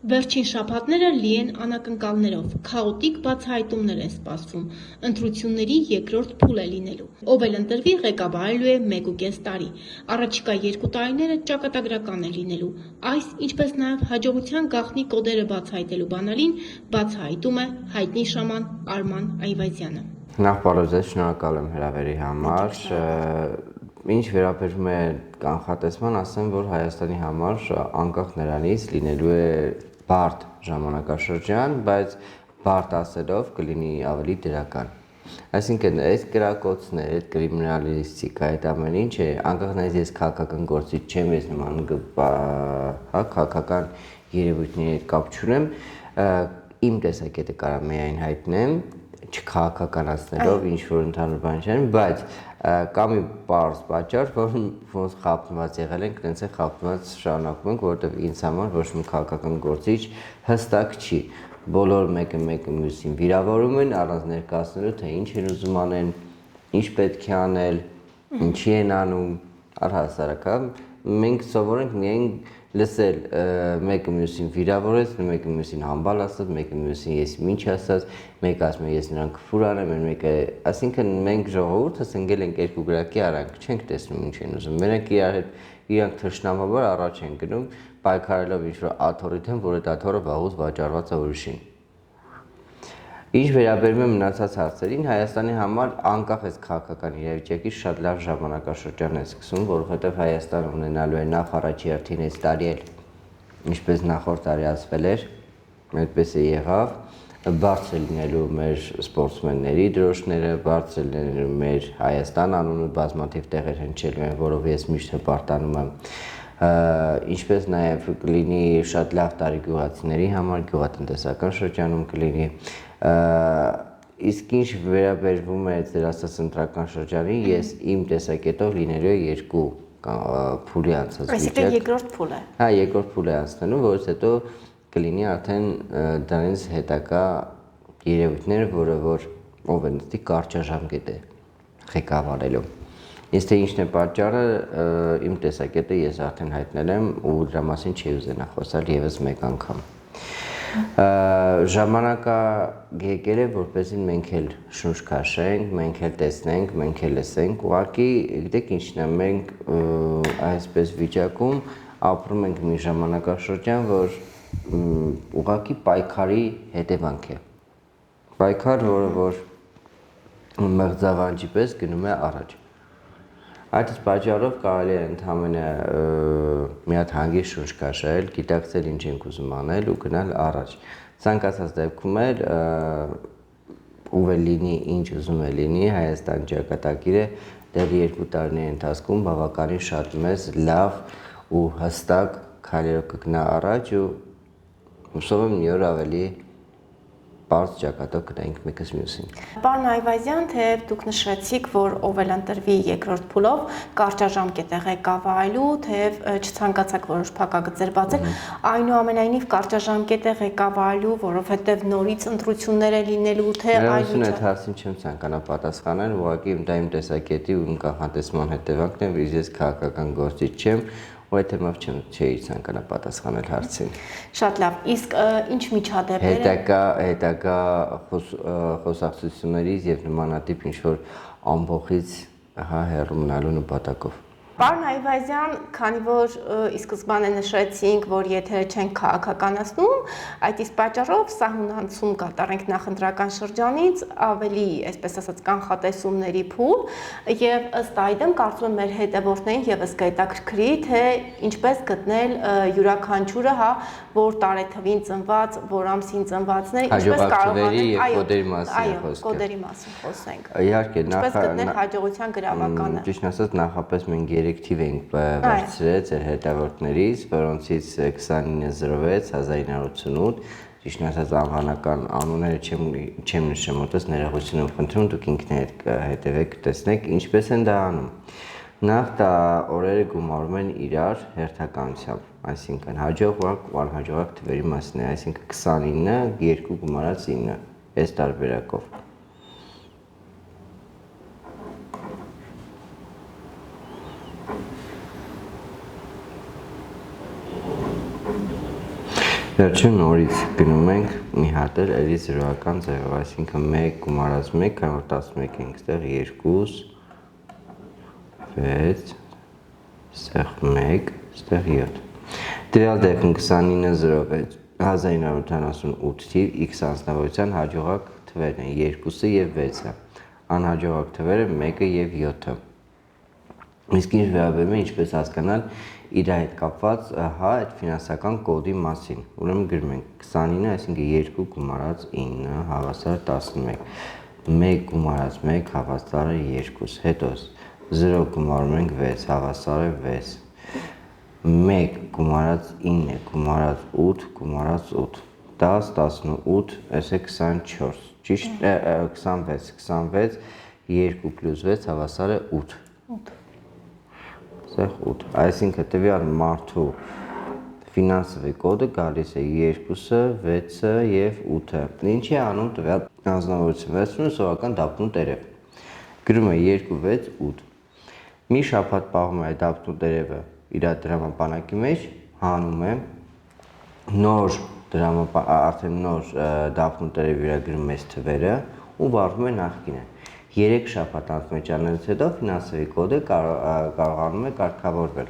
Վերջին շաբաթները լի են անակնկալներով, քաոտիկ բացահայտումներ են սպասվում, ընտրությունների երկրորդ փուլ է լինելու, ով էլ ընտրվի ղեկավարելու է 1.5 տարի, առաջիկա 2 տարիները ճակատագրական է լինելու, այս, ինչպես նաև հաջողության գաղտնի կոդերը բացահայտելու բանալին բացահայտում է հայտնի շաման Արման Այվազյանը։ Նախ բարև ձեզ, շնորհակալ եմ հրավերի համար, ինչ վերաբերում է կանխատեսման, ասեմ, որ Հայաստանի համար անկախ նրանից լինելու է բարդ ժամանակաշրջան, բայց բարդ ասելով կլինի ավելի դրական։ Այսինքն, այս կրակոցներ, այդ կրիմինալիստիկա, այդ ամեն ինչ է, անկախ նրանից ես քաղաքական գործիչ չեմ, ես նման քաղաքական երևույթների հետ կապ չունեմ, իմ տեսակետը կարա միայն հայտնեմ, չքաղաքականացնելով ինչ-որ ընդհանուր բան չեն, բայց կա մի պարզ պատճառ, որ ոնց խաբնված եղել ենք, տենց է խաբնված շարունակում ենք, որովհետև ինձ համար ոչ մի քաղաքական գործիչ հստակ չի։ Բոլոր մեկը մյուսին վիրավորում են, առանց ներկայացնելու, թե ինչ են ուզում անեն, ինչ պետք է անել, ինչի են անում, առհասարակ, մենք սովոր ենք միայն լսել մեկը մյուսին վիրավորեց, մեկը մյուսին համբալ ասած, մեկը մյուսին ես ինչ ասած, մեկը ասում է ես նրան քֆուր անեմ, մեկը, այսինքն մենք ժողովուրդս ընկել ենք երկու գրակի արանք, չենք տեսնում ինչ են ուզում, մենակ իրանք թշնամաբար առաջ են գնում, պայքարելով ինչ-որ աթոռի դեմ, որ այդ աթոռը վաղուց վաճառված է ուրիշին։ Ինչ վերաբերում է մնացած հարցերին, Հայաստանի համար անկախ այս քաղաքական իրավիճակից շատ լավ ժամանակաշրջան է սկսում, որովհետև Հայաստանը ունենալու է նախ առաջի հերթին այս տարի էլ, ինչպես նախորդ տարի ասվել էր, այդպես է եղավ, բարձր լինելու մեր սպորտսմենների դրոշները, բարձր լինելու մեր Հայաստան անունը բազմաթիվ տեղեր հնչելու են, որով ես միշտ հպարտանում եմ, ինչպես նաև կլինի շատ լավ տարի գյուղացիների համար, գյուղատնտեսական շրջանում կլինի, իսկ ինչ վերաբերվում է ձեր ասած ընտրական շրջանին, ես իմ տեսակետով լինելու է երկու փուլի անցած վիճակ։ Այսինքն երկրորդ փուլ է։ Հա, երկրորդ փուլ է անցնելու, որից հետո կլինի արդեն դրանից հետագա երևույթները, որը որ ով է նստի կարճաժամկետ է ղեկավարելու։ Իսկ թե ինչն է պատճառը, իմ տեսակետը ես արդեն հայտնել եմ ու դրա մասին չի ուզենա խոսալ եւս մեկ անգամ։ Ժամանակը եկել է, որպեսզի մենք էլ շունչ քաշենք, մենք էլ տեսնենք, մենք էլ լսենք, ուղղակի գիտեք ինչն է, մենք այսպես վիճակում ապրում ենք մի ժամանակաշրջան, որ ուղղակի պայքարի հետևանք է։ Պայքար, որը որ մղձավանջի պես գնում է առաջ։ Այդ պատճառով կարելի է ընդհանրապես մի հատ հանգիստ շունչ քաշել, գիտակցել ինչ ենք ուզում անել ու գնալ առաջ։ Ցանկացած դեպքում էլ ով էլ լինի, ինչ ուզում է լինի, Հայաստան ճակատագիրը դեռ 2 տարիների ընթացքում բավականին շատ մեծ, լավ ու հստակ քայլերով կգնա առաջ ու հուսով եմ մի օր ավելի բարձ ճակատով գնայինք մեկս մյուսին։ Պարոն Այվազյան, թեև դուք նշեցիք, որ ով էլ ընտրվի երկրորդ փուլով կարճաժամկետ է ղեկավարելու, թեև չցանկացաք որոշ փակագծեր բացել, այնուամենայնիվ կարճաժամկետ է ղեկավարելու, որովհետև նորից ընտրություններ է լինելու, թե այլ միջոց։ Այդ հարցին չեմ ցանկանա պատասխանել, ուղղակի դա իմ տեսակետի ու իմ կանխատեսման հետևանքն է, որ ես քաղաքական գործիչ չեմ, ու այդ թեմով չէի ցանկանա պատասխանել հարցին։ Շատ լավ, իսկ ինչ միջադեպեր հետագա խոսակցություններից եւ նմանատիպ ինչ-որ ամբողից հեռու մնալու նպատակով։ Պարոն Այվազյան, քանի որ ի սկզբանե նշեցինք, որ եթե չենք քաղաքականացնում, այդ իսկ պատճառով սահմանացում կատարենք նախընտրական շրջանից ավելի, այսպես ասած, կանխատեսումների փուլ, եւ ըստ այդմ կարծում եմ մեր հետևորդներին եւս կհետաքրքրի, թե ինչպես գտնել յուրաքանչյուրը, հա, որ տարեթվին ծնված, որ ամսին ծնվածներ, ինչպես կարողանենք, այո, կոդերի մասին խոսենք։ Իհարկե, ինչպես գտնել հաջողության գրավականը։ Ճիշտ ասած, նախապես մենք երեքտիվ ենք բարձրացրել ձեր հետևորդներից, որոնցից 2906 1988, ճիշտ ասած անվանական անունները չեմ նշում, որտես ներողություն եմ խնդրում, դուք ինքներդ հետևեք, տեսնեք ինչպես են դա անում։ Նախ դա օրերը գումարում են իրար հերթականությամբ, այսինքն հաջողակ ու անհաջողակ թվերի մասն է, այսինքն 29, 2 գումարած 9, այս տարբերակով։ Վերջին նորից գնում ենք մի հատ էլի զրոական ձևով, այսինքն 1 գումարած 1, քանի որ 11 ենք, ստեղ 2, 6, ստեղ 1, ստեղ 7։ Տվյալ դեպքում 2906 1978 թիվ x անձնավորության հաջողակ թվերն են 2-ը և 6-ը, անհաջողակ թվերը 1-ը և 7-ը։ Իսկ ինչ վերաբերում է ինչպես հասկանալ իր հետ կապված այդ ֆինանսական կոդի մասին։ Ուրեմն գրում ենք 29, այսինքն 2 գումարած 9 հավասար 11, 1 գումարած 1 հավասար է 2, հետո 0 գումարում ենք 6 հավասար է 6, 1 գումարած 9 գումարած 8 գումարած 8, 10, 18, այս է 24, ճիշտ 26, 2 պլյուս 6 հավասար է 8։ Սեղ 8, այսինքն տվյալ մարդու ֆինանսовый կոդը գալիս է 2-ը, 6-ը և 8-ը։ Ինչի է անում տվյալ անձնավորությունը, վերցնում է սովորական դափնու տերև։ Գրում է 2, 6, 8։ Մի շաբաթ պահում է այդ դափնու տերևը իր դրամապանակի մեջ, հանում է, արդեն նոր դափնու տերևի վրա գրում է թվերը ու վարվում է նախկինը։ 3 շաբաթ անցմեջանելուց հետո ֆինանսовый կոդը կարողանում է կարգավորվել,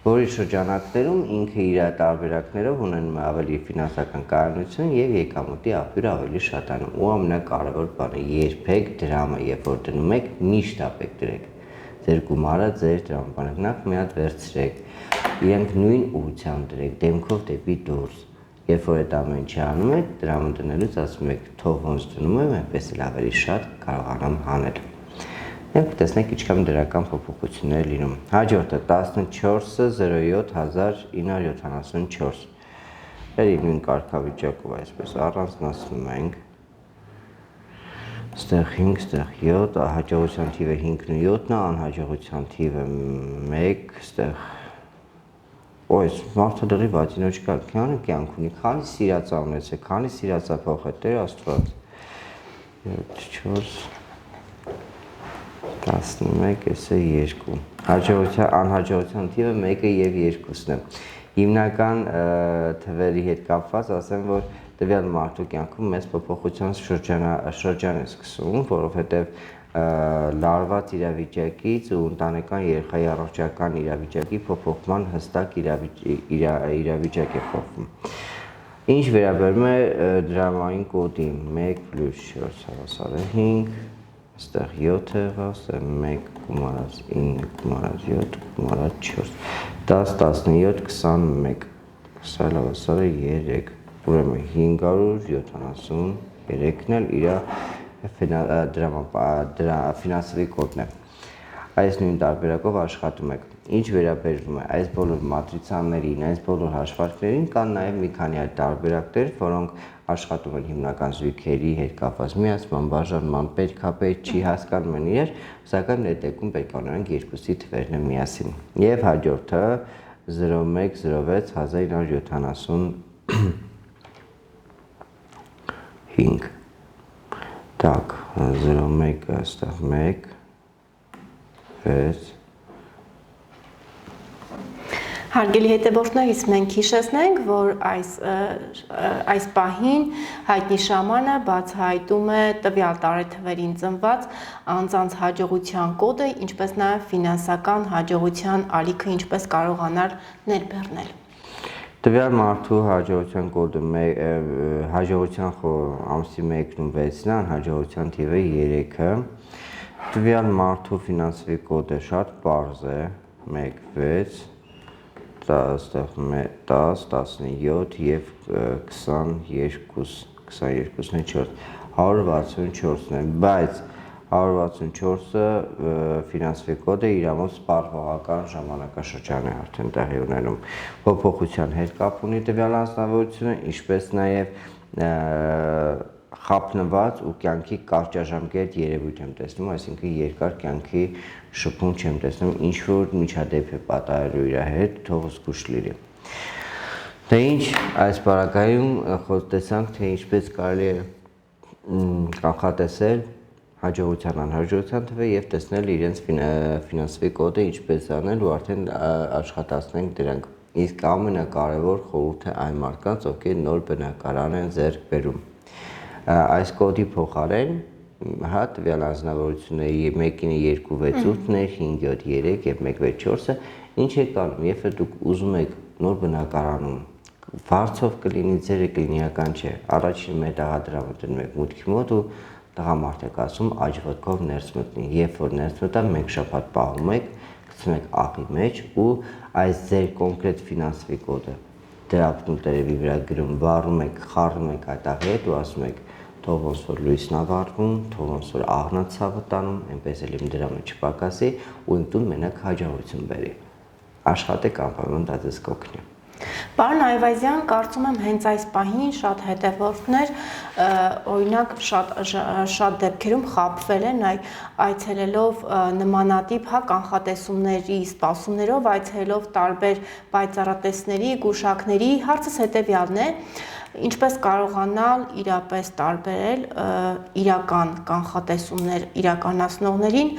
որի շրջանակներում ինքը իր տարբերակներով ունենում է ավելի ֆինանսական կայունություն և եկամուտի աղբյուրը ավելի շատանում։ Ու ամենակարևոր բանը՝ երբեք դրամը, երբ որ դնում եք, միշտ ապեք դրեք։ Ձեր գումարը, ձեր դրամապանակն նախ մի հատ վերցրեք, իրենք նույն ուղղությամբ դրեք, դեմքով դեպի դուրս։ Երբ որ այդ ամեն ինչը անում եք, դրամը դնելուց ասում եք, թող ոնց դնում եմ, այնպես էլ ավելի շատ կարողանամ հանել։ Մենք տեսնենք ինչքան դրական փոփոխություններ լինում։ Հաջորդը 1407 1974։ Էլի նույն կարգավիճակով այսպես առանձնացնում ենք։ Ստեղ 5, ստեղ 7, հաջողության թիվը 5-ն ու 7-ն է, անհաջողության թիվը 1, ստեղ Ոյս, մարդը դրի վատինոչ կար, կյանը կյանք ունի, քանի սիրածա ունեցեք, քանի սիրածա փոխը, Տեր Աստված։ 7, 4, 11, այս է 2։ Անհաջողության թիվը 1-ը և 2-ն է։ Հիմնական թվերի հետ կապված ասեմ, որ տվյալ մարդու կյանքում մեծ փոփոխության շրջան է սկսում, որովհետև լարված իրավիճակից ու ընտանեկան երեխայի առողջական իրավիճակի փոփոխման հստակ իրավիճակ է փոխվում։ Ինչ վերաբերում է դրամային կոդին, 1 + 4 հավասար է 5, ստեղ 7 եղավ, ստեղ 1 գումարած 9 գումարած 7 գումարած 4, 10, 17, 21, սա հավասար է 3, ուրեմն 573-ն էլ իր ֆինանսовый կոդն է։ Այս նույն տարբերակով աշխատում եք։ Ինչ վերաբերվում է այս բոլոր մատրիցաներին, այս բոլոր հաշվարկներին, կան նաև մի քանի այլ տարբերակներ, որոնք աշխատում են հիմնական զույգերի հետ կապված միացման, բաժանման, պետք-ապետք, չի հասկանում են իրար, սակայն այդ դեպքում պետք է ունենանք երկուսի թվերն միասին։ Եվ հաջորդը 0106 1975։ Так, 01 այստեղ 1, 6։ Հարգելի հետևորդներից մենք հիշեցնենք, որ այս պահին հայտնի շամանը բացահայտում է տվյալ տարեթվերին ծնված անձանց հաջողության կոդը, ինչպես նաև ֆինանսական հաջողության ալիքը ինչպես կարողանալ ներբեռնել։ Տվյալ մարդու հաջողության կոդը հաջողության ամսի 1-ն ու 6-ն է, անհաջողության թիվը 3-ը։ Տվյալ մարդու ֆինանսовый կոդը շատ պարզ է, 1, 6, 10, 17 և 22-ն է 4, 164-ն է, բայց 164-ը ֆինանսовый կոդը իր ամոց սպառողական ժամանակաշրջան է արդեն տեղի ունենում։ Փոփոխության հետ կապ ունի տվյալ անձնավորությունը, ինչպես նաև խափնված ու կյանքի կարճաժամկետ երևույթ եմ տեսնում, այսինքն երկար կյանքի շփում չեմ տեսնում, ինչ որ միջադեպ է պատահելու իր հետ, թող զգուշ լինի։ Դե ինչ, այս պարագայում խոստեցանք, թե ինչպես կարելի է կանխատեսել հաջողության անհաջողության թվը և տեսնել իրենց ֆինանսовый կոդը ինչպես անել ու արդեն աշխատացնենք դրանք Իսկ ամենակարևոր խորհուրդը այն մարդկանց, ովքեր նոր բնակարան են ձեռք բերում։ Այս կոդի փոխարեն հա տվյալ անձնավորությունների 1-9 2 6 8-ներ 5 7 3 եւ 1 6 4-ը ինչ է կանում, երբ դուք ուզում եք նոր բնակարանում վարձով կլինի, ձերը կլինիական չէ։ Առաջին մետաղադրամը դնում եք մուտքի մոտ ու տղամարդ եք ասում աճ-ոտքով ներս մտնի։ Երբ որ ներս մտա, 1 շաբաթ պահում եք, գցում եք աղի մեջ ու այս ձեր կոնկրետ ֆինանսовый կոդը դրապտում տերևի վրա գրում, վառում եք, խառնում եք այդ աղի հետ ու ասում եք թող ոնց որ լույսն ավարտվում, թող ոնց որ աղնացավը տանում, այնպես էլ իմ դրամը չպակասի ու ինքնուն մենակ հաջողություն բերի։ Աշխատեք անպայման դա ձեզ կօգնի։ Պարոն Այվազյան, կարծում եմ հենց այս պահին շատ հետևորդներ օրինակ շատ դեպքերում խաբվել են այցելելով նմանատիպ կանխատեսումների սպասումներով, այցելելով տարբեր պայծառատեսների, գուշակների, հարցս հետևյալն է. ինչպես կարողանալ իրապես տարբերել իրական կանխատեսումներ իրականացնողներին,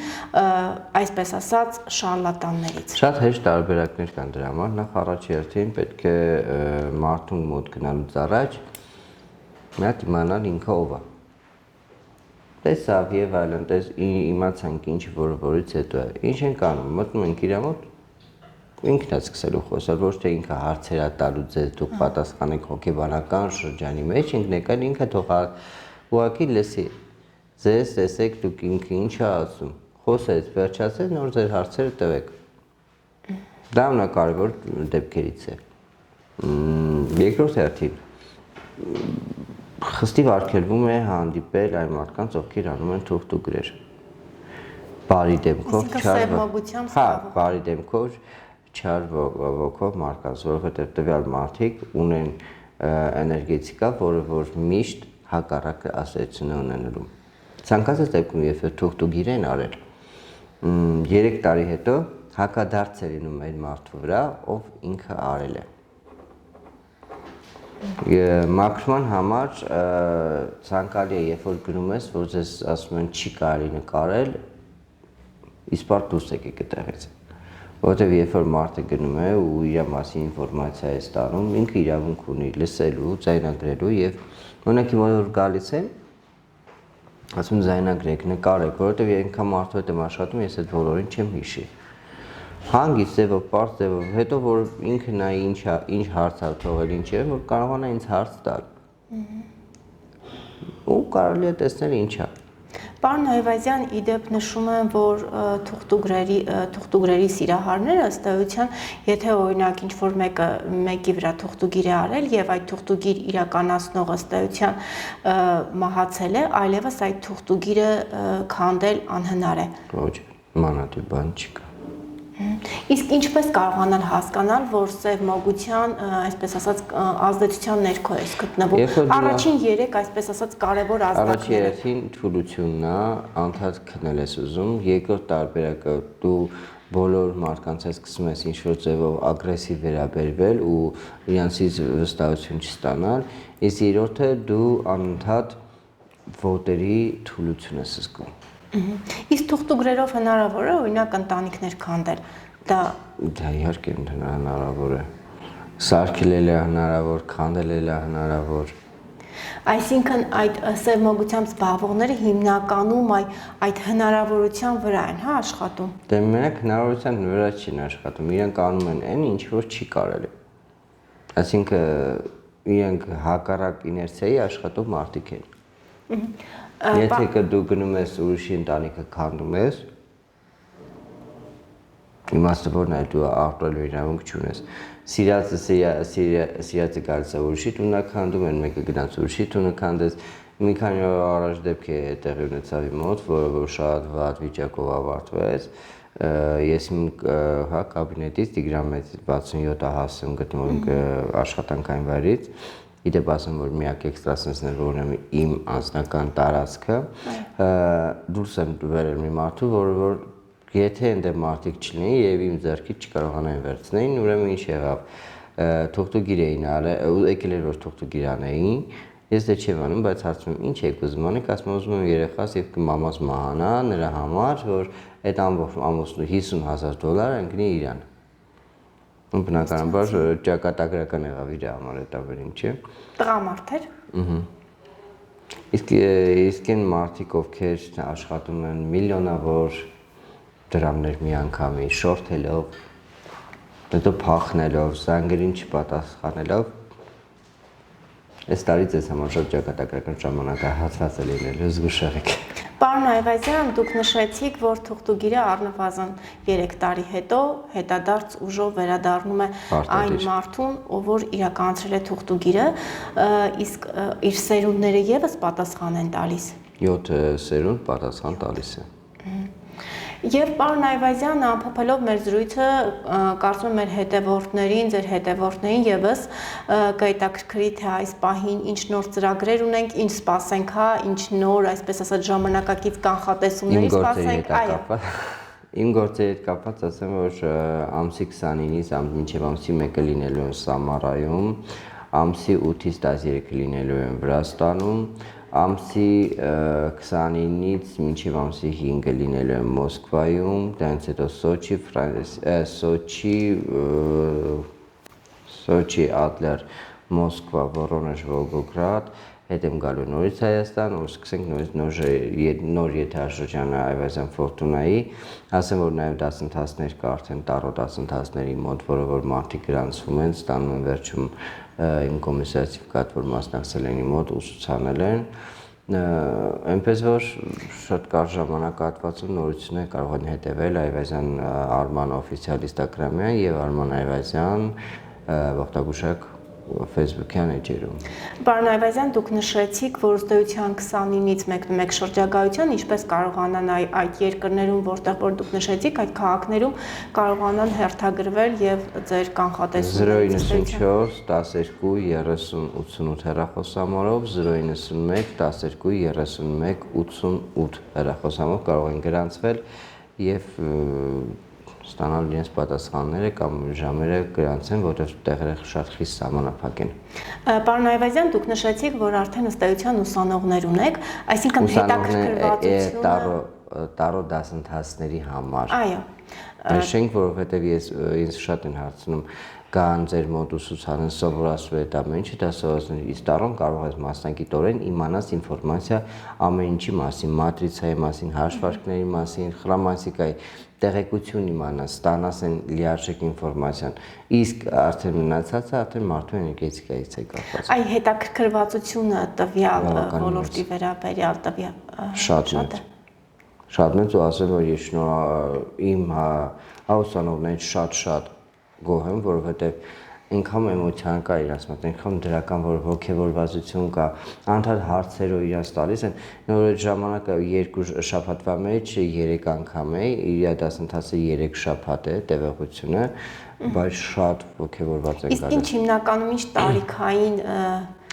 այսպես ասած, շարլատաններից։ Շատ հեշտ տարբերակներ կան դրա համար, նախ առաջի հերթին պետք է մարդուն մոտ գնալուց առաջ մի հատ իմանալ ինքը ով է։ Տեսավ եւ այլն, իմացանք ինչ որից հետո է։ Ինչ ենք անում, մտնում ենք իր մոտ, ինքն է սկսելու խոսալ, ոչ թե ինքը հարցեր է տալու ձեզ, դուք պատասխանեք հոգեբանական շրջանի մեջ, ինքն ինքը թող ուղղակի լսի։ Ձեզ տեսեք դուք ինքը ինչ է ասում, խոսեց, վերջացեց, նոր ձեր հարցերը տվեք։ Դա ամենակարևոր դեպքերից է։ Երկրորդ հերթին խստիվ արգելվում է հանդիպել այն մարդկանց, ովքեր անում են թուղթուգրեր։ Բարի դեմքով, բարի դեմքով չար ոգով մարդկանց, որովհետև տվյալ մարդիկ ունեն էներգետիկա, որը որ միշտ հակառակը ասացիոն է ունենալու։ Ցանկացած դեպքում, երբ թուղթուգիր են արել, 3 տարի հետո հակադարձ է լինում այն մարդու վրա, ով ինքը արել է։ Մաքրման համար ցանկալի է, երբ որ գրում ես, որ ձեզ ասում են չի կարելի նկարել, իսպար դուրս եկեք այդտեղից։ Որովհետև երբ որ մարդը գնում է ու իր մասին ինֆորմացիա է ստանում, ինքը իրավունք ունի լսելու, ձայնագրելու եւ օրինակ իմ որ գալիս են, ասում ձայնագրեք, նկարեք, որովհետև այնքան մարդու հետ եմ աշխատում, ես այդ բոլորին չեմ հիշի։ Հանգիստ ձևով, պարզ ձևով, հետո որ ինքը նա ինչ հարց է թողել, ինչ է, որ կարողանա ինձ հարց տալ։ Ու կարելի է տեսնել ինչ է։ Պարոն Այվազյան, իդեպ նշում եմ, որ թուղթուգրերի սիրահարները ըստ էության, եթե օրինակ ինչ-որ մեկի վրա թուղթուգիր է արել եւ այդ թուղթուգիր իրականացնողը ըստ էության մահացել է, այլևս այդ թուղթուգիրը քանդել անհնար է։ Ոչ, մանրադի բան չկա։ Իսկ ինչպես կարողանալ հասկանալ, որ սև մոգության, այսպես ասած, ազդեցության ներքո է գտնվում։ Առաջին 3, այսպես ասած, կարևոր ազդակները։ Առաջին 3-ին թուլությունն է, անդադ քնել ես ուզում, երկրորդ տարբերակը դու բոլոր մարդկանց հետ սկսում ես ինչ-որ ձևով ագրեսիվ վերաբերվել ու իրենցից վստահություն չստանալ, իսկ երրորդը դու անընդհատ ոտերի թուլություն ես զգում։ Իսկ թուղթուգրերով հնարավոր է օրինակ ընտանիքներ քանդել։ Դա իհարկե հնարավոր է։ Սարքել է հնարավոր, քանդել է հնարավոր։ Այսինքն այդ սև մոգությամբ զբաղվողները հիմնականում այդ հնարավորության վրա են, հա, աշխատում։ Դե մենակ հնարավորության վրա չեն աշխատում, իրենք անում են այն, ինչ որ չի կարելի։ Այսինքն իրենք հակառակ իներցիայի աշխատող մարդիկ են։ Եթե դու գնում ես ուրիշի ընտանիքը քանդում ես, իմաստը որն է դու ապրելու իրավունք չունես։ Սիրածը գալիս է ուրիշի տունը քանդում են, մեկը գնաց ուրիշի տունը քանդեց։ Մի քանի օր առաջ դեպք է տեղի ունեցավ իմ մոտ, որը շատ վատ վիճակով ավարտվեց։ Ես իմ կաբինետից Տիգրան 67-ը հասցեմ գտնվում աշխատանքային վայրից։ Իդեպ ասեմ, որ միակ էքստրասենսն էր, որն իմ անձնական տարածքը, դուրս եմ վերել մի մարդու, որ եթե այնտեղ մարդիկ չլինեին եւ իմ ձեռքից չկարողանային վերցնեին, ուրեմն ինչ եղավ, թուղթուգիր էին արել, եկել էր որ թուղթուգիր անեին, ես դե չեմ անում, բայց հարցնում եմ, ինչ եք ուզում անեք, ասում եմ ուզում եմ երեխաս եւ մամաս մահանա նրա համար, որ այդ ամբողջ ամուսնու $50,000 ընկնի իրան։ ու բնականաբար ճակատագրական եղավ իր համար այդ ամեն ինչը։ Տղամարդ էր։ Իսկ այն մարդիկ, ովքեր աշխատում են միլիոնավոր դրամներ մի անգամի, շորթելով, հետո փախնելով, զանգերին չպատասխանելով, այս տարի ձեզ համար շատ ճակատագրական ժամանակահատված է լինելու, զգուշ եղեք։ Պարոն Այվազյան, դուք նշեցիք, որ թուղթուգիրը առնվազն 3 տարի հետո հետադարձ ուժով վերադառնում է այն մարդուն, ով որ իրականացրել է թուղթուգիրը, իսկ իր սերունդները եւս պատասխան են տալիս։ 7 սերունդ պատասխան տալիս է։ Եվ պարոն Այվազյան, ամփոփելով մեր զրույցը, կարծում եմ մեր հետևորդներին, ձեր հետևորդներին եւս կհետաքրքրի թե այս պահին ինչ նոր ծրագրեր ունենք, ինչ սպասենք, հա, ինչ նոր, այսպես ասած, ժամանակակից կանխատեսումների սպասենք, այո։ Իմ գործերի հետ կապված ասեմ, որ ամսի 29-ից մինչև ամսի 1-ը լինելու են Սամարայում, ամսի 8-ից 13-ը լինելու են Վրաստանում, ամսի 29-ից մինչև ամսի 5-ը լինելու են Մոսկվայում, դրանից հետո Սոչի, Ադլեր, Մոսկվա, Վորոնեժ, Վոլգոգրադ, հետ եմ գալու նորից Հայաստան, ու սկսենք նոր եթերաշրջանը Այվազյան Ֆորտունայի, ասեմ, որ նաև դասընթացներ կա արդեն տարո դասընթացների մոտ, որը որ մարդիկ գրանցվում են, ստանում են վերջում իմ կոմիսիացիվ կատ, որ մասնակցել են իմ մոտ, ուսուցանել են, այնպես որ շատ կարճ ժամանակահատվածում նորություններ կարող են հետևել Այվազյան Արման օֆիցիալ ինստագրամյան եւ Արման Այվազյան ողջագուշակ Facebook-յան էջերում։ Պարոն Այվազյան, դուք նշեցիք, որ ըստեյության 29-ից մեկնումեկ շրջագայության, ինչպես կարողանան այդ երկրներում, որտեղ որ դուք նշեցիք, այդ քաղաքներում կարողանան հերթագրվել եւ ձեր կանխատեսումները 094 12 30 88 հեռախոսամարով 091 12 31 88 հեռախոսամարով կարող են գրանցվել եւ ստանալ իրենց պատասխանները կամ ժամերը գրանցեն, որտեղ տեղերը շատ խիստ սահմանափակ են։ Պարոն Այվազյան, դուք նշեցիք, որ արդեն ըստեյության ուսանողներ ունեք, այսինքն հետաքրքրվածությունը տարո դասընթացների համար։ Այո։ Նշենք, որովհետև ինձ շատ են հարցնում, կան ձեր մոտ ուսուցանեն սովորացրու այդ ամեն ինչը, դա սովորացնել, իսկ տարոն կարող ես մասնագիտորեն իմանաս ինֆորմացիա ամեն ինչի մասին, մատրիցայի մասին, հաշվարկների մասին, խրամատիկայի տեղեկություն իմանաս, ստանաս են լիարժեք ինֆորմացիան, իսկ արդեն մնացածը արդեն մարդու էներգետիկայից է կապված։ Այ հետաքրքրվածությունը տվյալ ոլորտի վերաբերյալ տվյալ շատ մեծ ու ասեմ, որ ես իմ ուսանողներից շատ գոհ եմ, որովհետև այնքան էմոցիան կա իրանց մոտ, այնքան դրական որ հոգևորվածություն կա, անդադ հարցերով իրանց տալիս են, նոր այդ ժամանակը 2 շաբաթվա մեջ 3 անգամ է, իր դասընթացը 3 շաբաթ է տևողությունը, բայց շատ հոգևորված են Իսկ ինչ հիմնականում ինչ տարիքային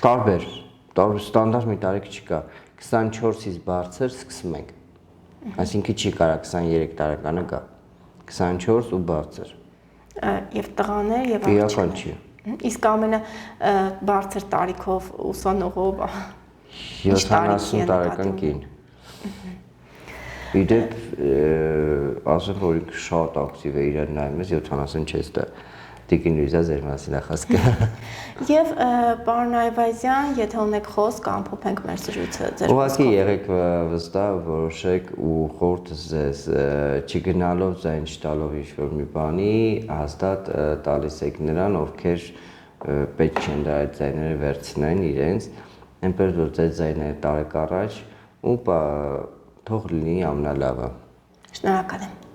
տարբեր, ստանդարտ մի տարիք չկա, 24-ից բարձր սկսում ենք, այսինքն չի կարա 23 տարեկանը կա, 24 ու բարձր Եվ տղաներ եւ իրական չի։ Իսկ ամենը բարձր տարիքով ուսանողով 70 տարեկան կին։ Իդեպ ասեմ, որ ինքը շատ ակտիվ է իրար նայում ես 70 չես տա։ Տիկին Լուիզա ձեր մասին է խոսքը։ Եվ պարոն Այվազյան, եթե ունեք խոսք, ամփոփենք մեր զրույցը ձեր խոսքով։ Ուղղակի եղեք վստահ, որոշեք ու խորհուրդս ձեզ չգնալով, ձայն չտալով ինչ-որ մի բանի, հաստատ տալիս եք նրան, ովքեր պետք չեն դա այդ ձայները վերցնեն իրենց, այնպես որ ձեր ձայները տարեք առաջ ու թող լինի ամենալավը։ Շնորհակալ եմ։